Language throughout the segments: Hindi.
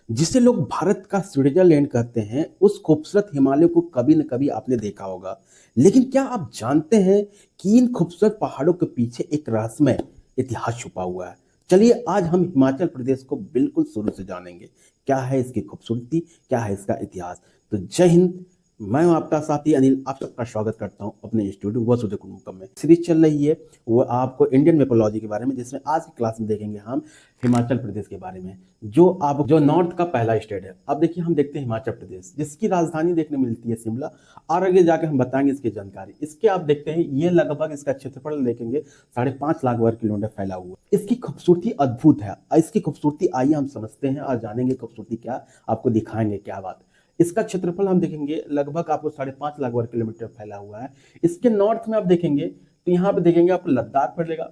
जिसे लोग भारत का स्विट्जरलैंड कहते हैं, उस खूबसूरत हिमालय को कभी न कभी आपने देखा होगा। लेकिन क्या आप जानते हैं कि इन खूबसूरत पहाड़ों के पीछे एक रहस्यमय इतिहास छुपा हुआ है? चलिए आज हम हिमाचल प्रदेश को बिल्कुल शुरू से जानेंगे। क्या है इसकी खूबसूरती, क्या है इसका इतिहास। तो जय हिंद। मैं हूं आपका साथी अनिल, आप सबका स्वागत करता हूं अपने स्टूडियो वसुध कुटुंबकम में। सीरीज चल रही है वो आपको इंडियन मेपोलॉजी के बारे में, जिसमें आज की क्लास में देखेंगे हम हिमाचल प्रदेश के बारे में, जो नॉर्थ का पहला स्टेट है। अब देखिए हम देखते हैं हिमाचल प्रदेश, जिसकी राजधानी देखने मिलती है शिमला। और आगे जाके हम बताएंगे इसकी जानकारी। इसके आप देखते हैं ये लगभग इसका क्षेत्रफल देखेंगे 5.5 लाख वर्ग किलोमीटर फैला हुआ। इसकी खूबसूरती अद्भुत है। इसकी खूबसूरती आइए हम समझते हैं और जानेंगे खूबसूरती क्या, आपको दिखाएंगे क्या बात। इसका क्षेत्रफल हम देखेंगे लगभग आपको 5.5 लाख वर्ग किलोमीटर फैला हुआ है। इसके नॉर्थ में आप देखेंगे तो यहाँ पे देखेंगे आपको लद्दाख पड़ेगा।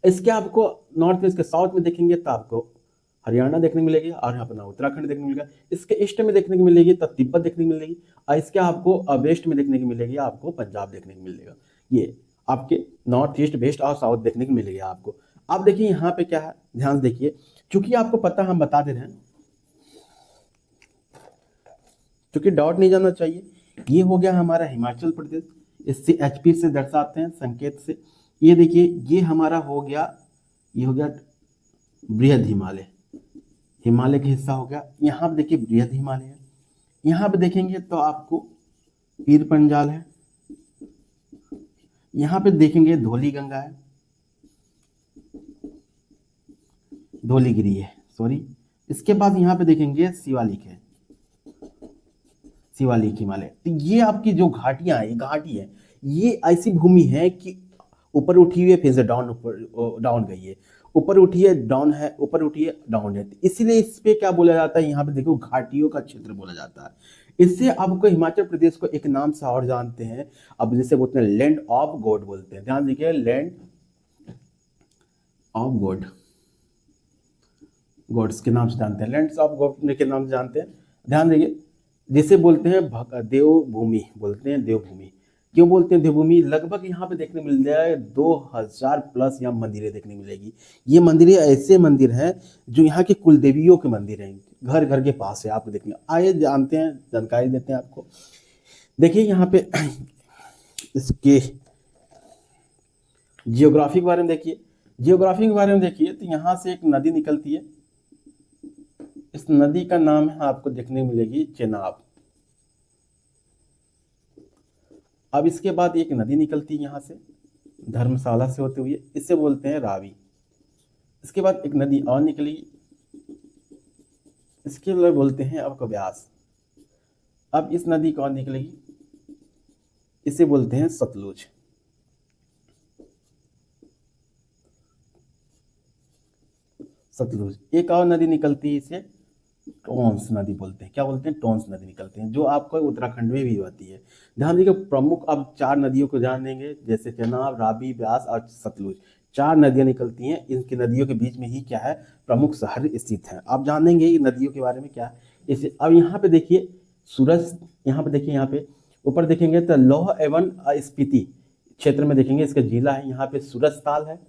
इसके आपको नॉर्थ में, इसके साउथ में देखेंगे तो आपको हरियाणा देखने को मिलेगी और अपना उत्तराखंड देखने को मिलेगा। इसके ईस्ट में देखने को मिलेगी तो तिब्बत देखने को मिलेगी। और इसके आपको वेस्ट में देखने को मिलेगी, आपको पंजाब देखने को मिलेगा। ये आपके नॉर्थ ईस्ट वेस्ट और साउथ देखने को मिलेगी आपको। अब देखिए यहाँ पे क्या है, ध्यान देखिए। चूंकि आपको पता, हम बता दे रहे हैं, क्योंकि डाउट नहीं जाना चाहिए। ये हो गया हमारा हिमाचल प्रदेश। इससे एचपी से दर्शाते हैं संकेत से। ये देखिए ये हमारा हो गया, ये हो गया बृहद हिमालय। हिमालय का हिस्सा हो गया। यहाँ पे देखिए बृहद हिमालय है। यहाँ पे देखेंगे तो आपको पीर पंजाल है। यहाँ पे देखेंगे धौली गंगा है, धौलीगिरी है, सॉरी। इसके बाद यहाँ पे देखेंगे शिवालिक है, शिवालिक हिमालय। तो ये आपकी जो घाटियां है, ये घाटी है, ये ऐसी भूमि है कि ऊपर उठी हुई है फिर से डाउन, ऊपर डाउन गई है, ऊपर उठी है डाउन है, ऊपर उठी है डाउन है। इसीलिए इस पे क्या बोला जाता है, यहाँ पे देखो घाटियों का क्षेत्र बोला जाता है। इससे आपको हिमाचल प्रदेश को एक नाम से और जानते हैं। अब जैसे बोलते हैं लैंड ऑफ गॉड बोलते हैं। ध्यान देखिए, लैंड ऑफ गॉड, गॉड्स के नाम से जानते हैं, लैंड्स ऑफ गॉड के नाम से जानते हैं। ध्यान देखिए, जिसे बोलते हैं देवभूमि, बोलते हैं देवभूमि। क्यों बोलते हैं देवभूमि? लगभग यहाँ पे देखने मिल जाए 2000 प्लस यहाँ मंदिरें देखने मिलेगी। ये मंदिरें ऐसे मंदिर हैं जो यहाँ के कुल देवियों के मंदिर हैं, घर घर के पास है। आपको देखने आइए जानते हैं, जानकारी देते हैं आपको। देखिए यहाँ पे इसके जियोग्राफी के बारे में देखिए। जियोग्राफी के बारे में देखिए तो यहाँ से एक नदी निकलती है। इस नदी का नाम है, आपको देखने को मिलेगी चेनाब। अब इसके बाद एक नदी निकलती है यहाँ से, धर्मशाला से होते हुए, इससे बोलते हैं रावी। इसके बाद एक नदी और निकली, इसके लिए बोलते हैं आपको व्यास। अब इस नदी कौन निकलेगी, इसे बोलते हैं सतलुज। सतलुज। एक और नदी निकलती है, इसे टोंस नदी बोलते हैं। क्या बोलते हैं? टोंस नदी निकलती है, जो आपको उत्तराखंड में भी होती है। ध्यान दीजिए, प्रमुख अब 4 नदियों को जान लेंगे, जैसे चेनाब, रावी, ब्यास और सतलुज। 4 नदियां निकलती हैं। इनकी नदियों के बीच में ही क्या है, प्रमुख शहर स्थित है। आप जानेंगे इन नदियों के बारे में क्या है इसे। अब यहाँ पे देखिए सूरज, यहाँ पे देखिए, यहाँ पे ऊपर देखेंगे तो लौह एवं स्पीति क्षेत्र में देखेंगे इसका जिला है। यहाँ पे सूरज ताल है,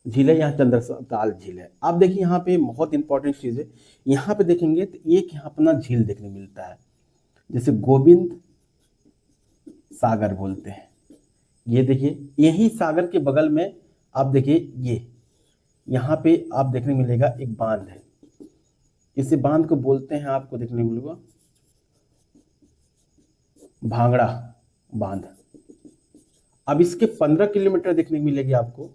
झील है, यहाँ चंद्रताल झील है। आप देखिए यहाँ पे बहुत इंपॉर्टेंट चीज है। यहाँ पे देखेंगे तो एक यहाँ अपना झील देखने मिलता है, जैसे गोविंद सागर बोलते हैं। ये देखिए यही सागर के बगल में आप देखिए, ये यहाँ पे आप देखने मिलेगा एक बांध है। इसे बांध को बोलते हैं, आपको देखने मिलेगा भांगड़ा बांध। अब इसके 15 किलोमीटर देखने को मिलेगी आपको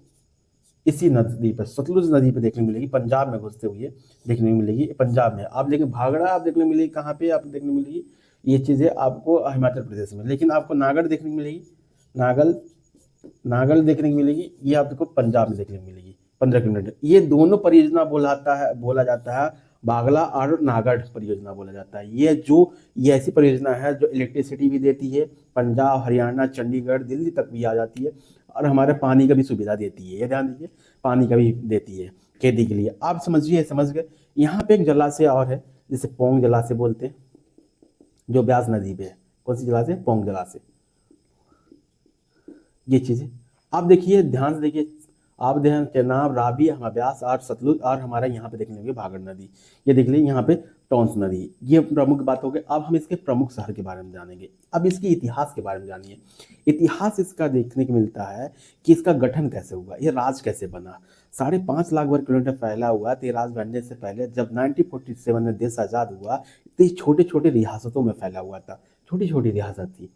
इसी नदी पर, सतलुज नदी पर देखने मिलेगी, पंजाब में घुसते हुए देखने को मिलेगी। पंजाब में आप देखें भागड़ा, आप देखने मिलेगी कहाँ पे, आपको देखने मिलेगी ये चीज़ें आपको हिमाचल प्रदेश में। लेकिन आपको नागड़ देखने को मिलेगी, नागल नागल देखने को मिलेगी, ये आपको पंजाब में देखने को मिलेगी 15 किलोमीटर। ये दोनों परियोजना बोला जाता है बागला और नागढ़ परियोजना बोला जाता है। ये ऐसी परियोजना है जो इलेक्ट्रिसिटी भी देती है, पंजाब, हरियाणा, चंडीगढ़, दिल्ली तक भी आ जाती है, और हमारे पानी का भी सुविधा देती है। ये ध्यान दीजिए, पानी का भी देती है खेती के लिए। आप समझिए, समझ गए। यहाँ पे एक जलाशय और है, जिसे पोंग जलाशय बोलते हैं, जो ब्यास नदी पे है। कौन सी जलाशय? पोंग जलाशय। ये चीजें आप देखिए, ध्यान से देखिए। आप देखें चेनाब, रावी, हमारा ब्यास और सतलुज, और हमारा यहाँ पे देखने लगे भागड़ नदी। ये देख लीजिए यहाँ पे टॉन्स नदी। ये प्रमुख बात हो गई। अब हम इसके प्रमुख शहर के बारे में जानेंगे। अब इसके इतिहास के बारे में जानिए। इतिहास इसका देखने को मिलता है कि इसका गठन कैसे हुआ, ये राज कैसे बना। 5.5 लाख वर्ग किलोमीटर फैला हुआ। तो ये राज बनने से पहले जब 1947 में देश आज़ाद हुआ तो ये छोटे छोटे रियासतों में फैला हुआ था। छोटी छोटी रियासत थी,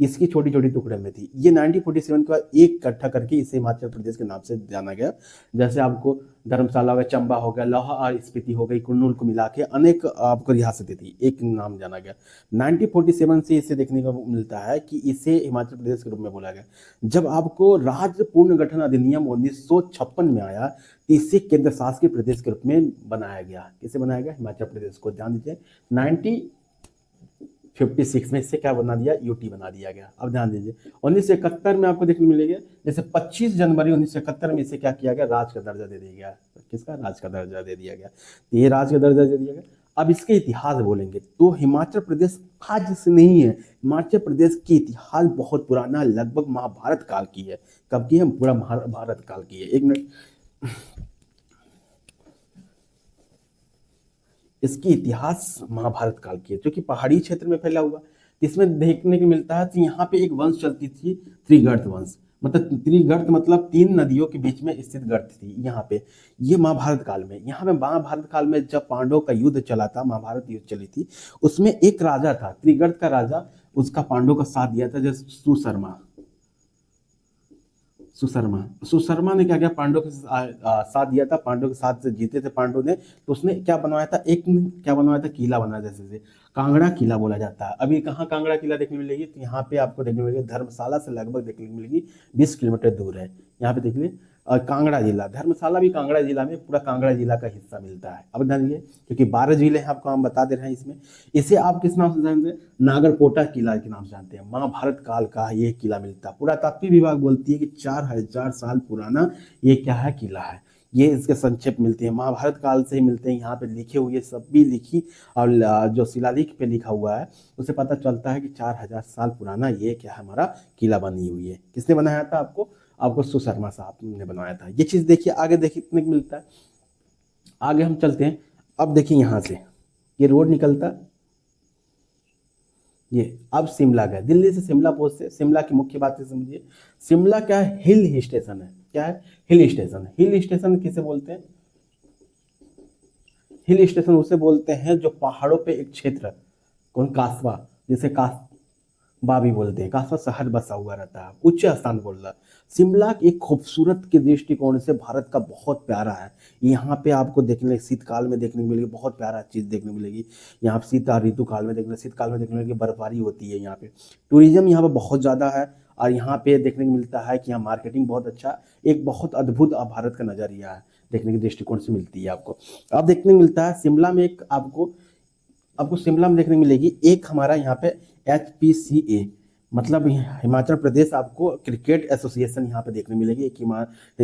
इसकी छोटी छोटी टुकड़े में थी। ये 1947 के बाद एक इकट्ठा करके इसे हिमाचल प्रदेश के नाम से जाना गया। जैसे आपको धर्मशाला हो गया, चंबा हो गया, लाहौर और स्पीति हो गई, कुल्लू को मिला के अनेक आपको रियासतें थी, एक नाम जाना गया। 1947 से इसे देखने को मिलता है कि इसे हिमाचल प्रदेश के रूप में बोला गया। जब आपको राज्य पुनर्गठन अधिनियम 1956 में आया तो इसे केंद्र शासित प्रदेश के रूप में बनाया गया। किसे बनाया गया? हिमाचल प्रदेश को। ध्यान दीजिए 1956 में इससे क्या बना दिया? यूटी बना दिया गया। अब ध्यान दीजिए 1971 में आपको देखने मिलेगा, जैसे 25 जनवरी 1971 में इसे क्या किया गया? राज का दर्जा दे दिया गया। किसका? राज का दर्जा दे दिया गया। तो ये राज का दर्जा दे दिया गया। अब इसके इतिहास बोलेंगे तो हिमाचल प्रदेश आज से नहीं है। हिमाचल प्रदेश की इतिहास बहुत पुराना, लगभग महाभारत काल की है। कब की है? पूरा महाभारत काल की है। एक मिनट, इसकी इतिहास महाभारत काल की है, जो कि पहाड़ी क्षेत्र में फैला हुआ। इसमें देखने को मिलता है कि यहाँ पे एक वंश चलती थी, त्रिगर्त वंश। मतलब त्रिगर्त मतलब 3 नदियों के बीच में स्थित गर्त थी यहाँ पे। ये महाभारत काल में, यहाँ पे महाभारत काल में जब पांडवों का युद्ध चला था, महाभारत युद्ध चली थी, उसमें एक राजा था त्रिगर्त का राजा, उसका पांडवों का साथ दिया था, जैसे सुशर्मा। सुशर्मा ने क्या किया? पांडव के साथ दिया था, पांडव के साथ से जीते थे पांडव ने। तो उसने क्या बनवाया था? क्या बनवाया था? किला बनाया, जैसे कांगड़ा किला बोला जाता है। अभी कहाँ कांगड़ा किला देखने मिलेगी? तो यहाँ पे आपको देखने मिलेगी धर्मशाला से लगभग देखने मिलेगी 20 किलोमीटर दूर है। यहाँ पे देख लीजिए कांगड़ा जिला, धर्मशाला भी कांगड़ा जिला में, पूरा कांगड़ा जिला का हिस्सा मिलता है। अब ध्यान दीजिए क्योंकि 12 जिले हैं, आपको हम बता दे रहे हैं इसमें। इसे आप किस नाम से जानते हैं? नागरकोटा किला के नाम से जानते हैं। महाभारत काल का ये किला मिलता है। पुरातत्व विभाग बोलती है कि 4000 साल पुराना ये क्या है? किला है। ये इसके संक्षेप मिलते हैं, महाभारत काल से ही मिलते हैं। यहाँ पे लिखे हुए सब भी लिखी और जो शिलालेख पे लिखा हुआ है उससे पता चलता है कि 4000 साल पुराना ये क्या है? हमारा किला बनी हुई है। किसने बनाया था? आपको सुशर्मा साहब ने बनाया था। ये चीज देखिए, आगे देखने को मिलता है। आगे हम चलते हैं। अब देखिए यहाँ से ये रोड निकलता, ये अब शिमला गए, दिल्ली से शिमला पहुंचते। शिमला की मुख्य बातें समझिए। शिमला क्या है? हिल स्टेशन है। क्या है? Hill station. हिल स्टेशन किसे बोलते हैं? हिल स्टेशन उसे बोलते हैं जो पहाड़ों पे एक क्षेत्र, कौन? कासबा, जिसे कासबा भी बोलते हैं। कासबा शहर बसा हुआ रहता है, उच्च स्थान बोल रहा है। शिमला एक खूबसूरत के दृष्टिकोण से भारत का बहुत प्यारा है। यहाँ पे आपको देखने शीतकाल में देखने को मिलेगी, बहुत प्यारा चीज़ देखने को मिलेगी। यहाँ पे शीत ऋतु काल में शीतकाल में देखने को मिलेगी, बर्फबारी होती है यहाँ पे। टूरिज्म यहाँ पे बहुत ज़्यादा है और यहाँ पे देखने को मिलता है कि यहाँ मार्केटिंग बहुत अच्छा, एक बहुत अद्भुत भारत का नज़रिया है देखने के दृष्टिकोण से मिलती है आपको। अब देखने को मिलता है शिमला में एक आपको शिमला में देखने को मिलेगी एक हमारा यहाँ पे HPCA, मतलब हिमाचल प्रदेश आपको क्रिकेट एसोसिएशन यहाँ पे देखने मिलेगी। एक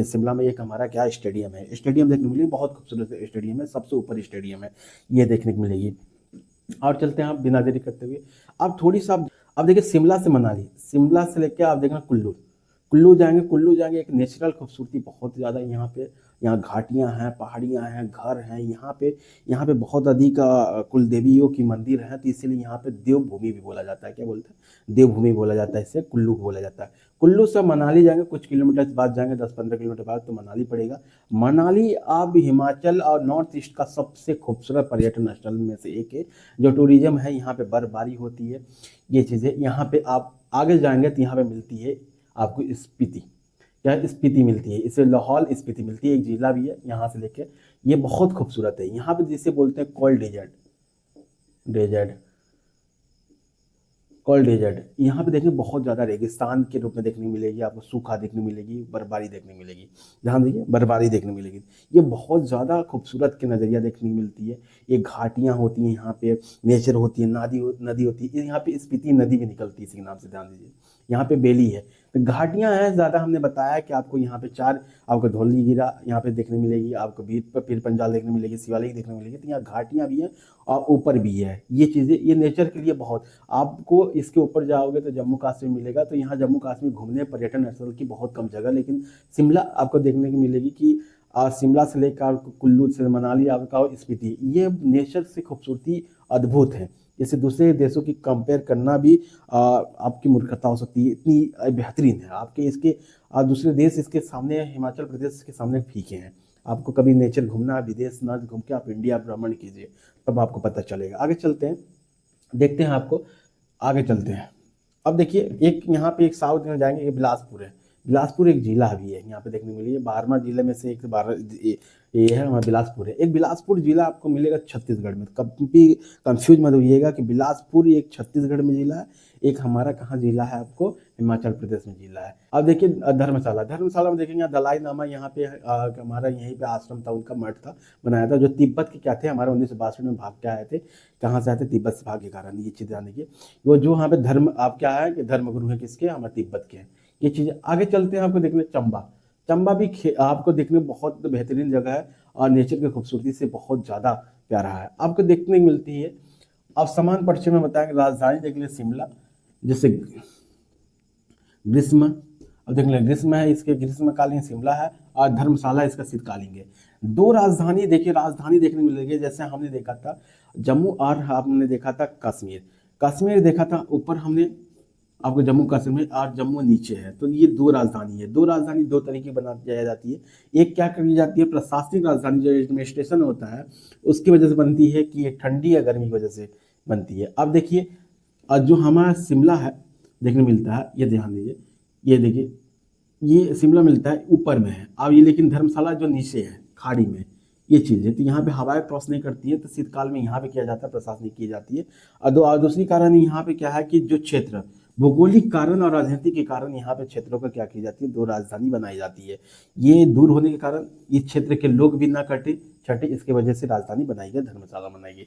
शिमला में एक हमारा क्या स्टेडियम है, स्टेडियम देखने को मिलेगी। बहुत खूबसूरत स्टेडियम है, सबसे ऊपर स्टेडियम है, ये देखने को मिलेगी। और चलते हैं आप बिना देरी करते हुए। अब थोड़ी सा अब देखिए शिमला से मनाली, शिमला से लेकर आप देखना कुल्लू जाएंगे। कुल्लू जाएंगे, एक नेचुरल खूबसूरती बहुत ज़्यादा यहाँ पे। यहाँ घाटियाँ हैं, पहाड़ियाँ हैं, घर हैं यहाँ पे बहुत अधिक कुल देवियों की मंदिर हैं। तो इसीलिए यहाँ पे देवभूमि भी बोला जाता है। क्या बोलते हैं? देवभूमि बोला जाता है, इससे कुल्लू को बोला जाता है। कुल्लू से मनाली जाएंगे, कुछ किलोमीटर बाद जाएंगे, 10-15 किलोमीटर बाद तो मनाली पड़ेगा। मनाली अब हिमाचल और नॉर्थ ईस्ट का सबसे खूबसूरत पर्यटन स्थल में से एक है। जो टूरिज्म है, यहाँ पे बर्फबारी होती है, ये चीज़ें। यहाँ पे आप आगे जाएंगे तो यहाँ पे मिलती है आपको स्पीति। क्या? स्पीति मिलती है, इसे लाहौल स्पीति मिलती है, एक जिला भी है यहाँ से लेके। ये बहुत खूबसूरत है। यहाँ पे जिसे बोलते हैं कोल्ड डेजर्ट। यहाँ पे देखिए बहुत ज़्यादा रेगिस्तान के रूप में देखने मिलेगी आपको, सूखा देखने मिलेगी, बर्फबारी देखने मिलेगी। ध्यान दीजिए, बर्फबारी देखने मिलेगी। ये बहुत ज़्यादा खूबसूरत के नज़रिया देखने मिलती है। ये घाटियाँ होती हैं यहाँ पे, नेचर होती है, नदी होती है। यहाँ पे स्पीति नदी भी निकलती है इसी के नाम से, ध्यान दीजिए। यहाँ पे बेली है। तो घाटियाँ हैं ज़्यादा, हमने बताया कि आपको यहाँ पे 4 आपको धौलीगिरा यहाँ पे देखने मिलेगी, आपको पीर पंजाल देखने मिलेगी, शिवालिक देखने मिलेगी। तो यहाँ घाटियाँ भी हैं और ऊपर भी है। ये चीज़ें ये नेचर के लिए बहुत, आपको इसके ऊपर जाओगे तो जम्मू कश्मीर मिलेगा। तो यहाँ जम्मू कश्मीर घूमने पर्यटन स्थल की बहुत कम जगह, लेकिन शिमला आपको देखने को मिलेगी कि शिमला से लेकर आपको कुल्लू से मनाली आपका और स्पीति, ये नेचर से खूबसूरती अद्भुत है। जैसे दूसरे देशों की कंपेयर करना भी आपकी मूर्खता हो सकती है, इतनी बेहतरीन है आपके इसके दूसरे देश इसके सामने, हिमाचल प्रदेश के सामने फीके हैं। आपको कभी नेचर घूमना है, विदेश ना घूम के आप इंडिया भ्रमण कीजिए, तब आपको पता चलेगा। आगे चलते हैं, देखते हैं आपको, आगे चलते हैं। अब देखिए एक यहाँ पे एक साउथ में जाएंगे, ये बिलासपुर है। बिलासपुर एक जिला भी है यहाँ पे देखने मिली है, 12वां जिले में से एक 12 ये है हमारा बिलासपुर है। एक बिलासपुर जिला आपको मिलेगा छत्तीसगढ़ में। कभी कंफ्यूज मत होइएगा कि बिलासपुर एक छत्तीसगढ़ में जिला है, एक हमारा कहाँ जिला है, आपको हिमाचल प्रदेश में जिला है। अब देखिए धर्मशाला, धर्मशाला में देखेंगे दलाई लामा यहाँ पे हमारा यहीं पे आश्रम था, उनका मठ था, बनाया था, जो तिब्बत के क्या थे, हमारे 1962 में भाग के आए थे। कहाँ से आए थे? तिब्बत से भाग के कारण। ये चीज़ जाने की वो जो यहाँ पे धर्म आप क्या है कि धर्म गुरु है किसके, हमारे तिब्बत के हैं। ये चीज़ आगे चलते हैं, आपको देखने चंबा। चंबा भी आपको देखने में बहुत बेहतरीन जगह है और नेचर की खूबसूरती से बहुत ज़्यादा प्यारा है, आपको देखने को मिलती है। अब समान परिचय में बताएंगे, राजधानी देख लें शिमला, जैसे ग्रीष्म, अब देख लें ग्रीष्म है, इसके ग्रीष्मकालीन शिमला है और धर्मशाला इसका शीतकालीन है। 2 राजधानी देखिए, राजधानी देखने मिलेगी, जैसे हमने देखा था जम्मू और हमने देखा था कश्मीर, कश्मीर देखा था ऊपर हमने आपको जम्मू कश्मीर और जम्मू नीचे है। तो ये 2 राजधानी है। 2 राजधानी 2 तरीके बना दिया जाती है। एक क्या करी जाती है, प्रशासनिक राजधानी जो एडमिनिस्ट्रेशन होता है उसकी वजह से बनती है कि ये ठंडी या गर्मी की वजह से बनती है। अब देखिए जो हमारा शिमला है देखने मिलता है, ये ध्यान दीजिए, ये देखिए ये शिमला मिलता है ऊपर में है। अब ये लेकिन धर्मशाला जो नीचे है खाड़ी में, ये चीज़ है। तो यहाँ पे हवाएं क्रॉस नहीं करती है, तो शीतकाल में यहाँ पे किया जाता है, प्रशासनिक की जाती है। और दूसरी कारण यहाँ पे क्या है कि जो क्षेत्र भौगोलिक कारण और राजनीति के कारण यहाँ पे क्षेत्रों का क्या की जाती है, 2 राजधानी बनाई जाती है। ये दूर होने के कारण इस क्षेत्र के लोग भी ना छटे, इसके वजह से राजधानी बनाई गई, धर्मशाला बनाई गई।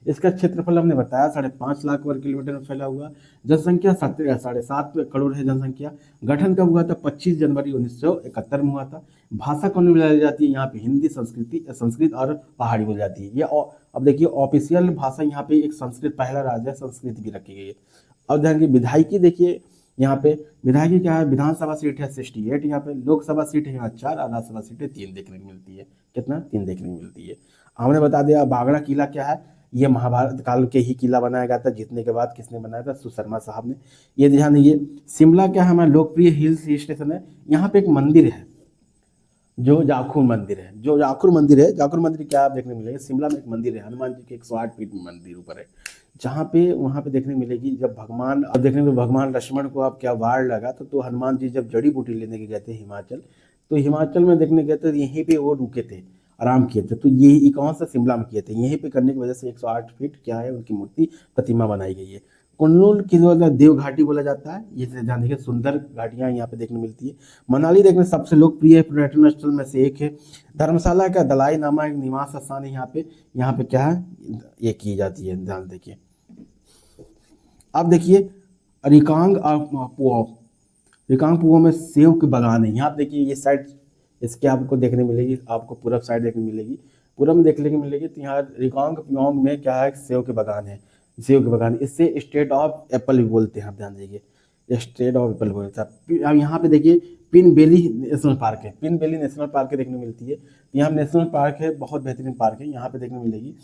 इसका क्षेत्रफल हमने बताया 5.5 लाख वर्ग किलोमीटर में फैला हुआ। जनसंख्या 7.5 करोड़ है जनसंख्या। गठन कब हुआ था? 25 जनवरी 1971 में हुआ था। भाषा कौन बोली जाती है यहाँ पे? हिंदी, संस्कृत और पहाड़ी बोली जाती है। ये अब देखिए ऑफिशियल भाषा यहाँ पे एक संस्कृत पहला राज्य है, संस्कृत भी रखी गई है। अब ध्यान की विधायकी देखिए, यहाँ पे विधायकी क्या है, विधानसभा सीट है 68 यहाँ पे, लोकसभा सीट है यहाँ 4 और राज्यसभा सीटें 3 देखने को मिलती है। कितना? 3 देखने को मिलती है। हमने बता दिया बागड़ा किला क्या है, ये महाभारत काल के ही किला बनाया गया था, जीतने के बाद किसने बनाया था? सुशर्मा साहब ने। ये ध्यान दीजिए। शिमला क्या है, हमारा लोकप्रिय हिल स्टेशन है। यहाँ पे एक मंदिर है जो जाखुर मंदिर है, जो जाखुर मंदिर है। जाखुर मंदिर क्या आप देखने मिलेगा? शिमला में एक मंदिर है, हनुमान जी के 108 फीट मंदिर ऊपर है, जहाँ पे वहाँ पे देखने मिलेगी जब भगवान, अब देखने में भगवान लक्ष्मण को अब क्या वार लगा तो हनुमान जी जब जड़ी बूटी लेने के गए थे हिमाचल, तो हिमाचल में देखने गए थे, यहीं पे वो रुके थे, आराम किए थे। तो ये कौन सा? शिमला में किए थे। यहीं पे करने की वजह से 108 फीट क्या है उनकी मूर्ति प्रतिमा बनाई गई है। कुल्लू की देव घाटी बोला जाता है, ये ध्यान देखिए, सुंदर घाटियाँ यहाँ पे देखने मिलती है। मनाली देखने सबसे लोकप्रिय पर्यटन स्थल में से एक है। धर्मशाला का दलाई नामा एक निवास स्थान है यहाँ पे क्या है, ये की जाती है, ध्यान देखिए। अब देखिए रिकांग पुओ में सेव के बागान है। यहाँ पे देखिए ये साइड इसके आपको देखने मिलेगी, आपको पूरब साइड देखने मिलेगी, पूरब में देखने को मिलेगी। तो यहाँ रिकांग पुओंग में क्या है, सेव के बागान है, सेव के बागान। इससे स्टेट ऑफ एप्पल भी बोलते हैं, आप ध्यान दीजिए, स्टेट ऑफ एप्पल बोलते हैं। अब यहाँ पे देखिए पिन बेली नेशनल पार्क है, पिन बेली नेशनल पार्क देखने मिलती है। यहाँ नेशनल पार्क है, बहुत बेहतरीन पार्क है, यहाँ पे देखने मिलेगी।